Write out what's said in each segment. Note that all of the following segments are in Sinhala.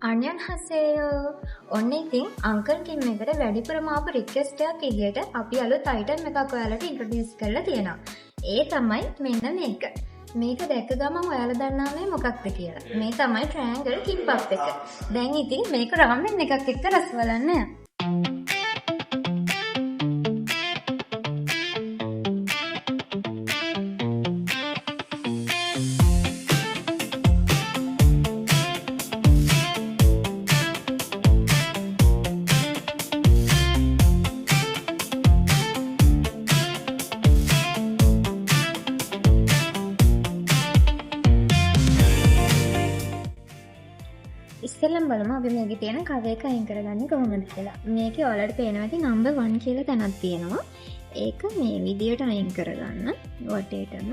අනියන් හසේයෝ ඔන්න ඉතින් අංකල් කිම් එකට වැඩිපුරම ආපු රික්වෙස්ට් එකක් විදියට අපි අලුත් අයිටම් එකක් ඔයාලට ඉන්ට්‍රොඩියුස් කරලා තියෙනවා. ඒ තමයි මෙන්න මේක. මේක දැක්ක ගමන් ඔයාලා දන්නා මේ මොකක්ද කියලා. මේ තමයි ට්‍රයැන්ගල් කිම්බප් එක. දැන් ඉතින් මේක රාමෙන් එකක් එක්ක රස බලන්න. ඉස්සෙල්ලම බලමු අපි මේකේ තියෙන කව එක අයින් කරගන්නේ කොහොමද කියලා. මේකේ ඔයාලට පේනවා ඇති නම්බර් 1 කියලා තැනක් තියෙනවා. ඒක මේ විදියට අයින් කරගන්න වටේටම.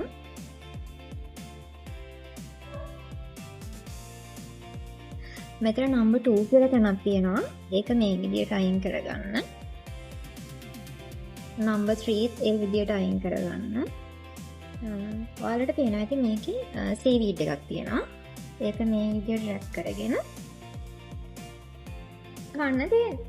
මෙතන නම්බර් 2 කියලා තැනක් තියෙනවා. ඒක මේ විදියට අයින් කරගන්න. නම්බර් 3 ඒ විදියට අයින් කරගන්න. ඔයාලට පේනවා ඇති මේකේ සීවීඩ් එකක් තියෙනවා. ඒක මේ විදියට රැප් කරගෙන ගන්න තියෙන්නේ.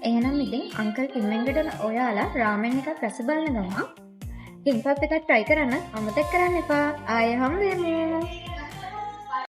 එහෙනම් ඉතින් අංකල් කිම්මෙන්ගට ඔයාලා රාමෙන් එකක් රස බලන ගමන් කිම්බප් එකක් try කරන්න අමතක කරන්න එපා. ආයෙ හම්බෙමු.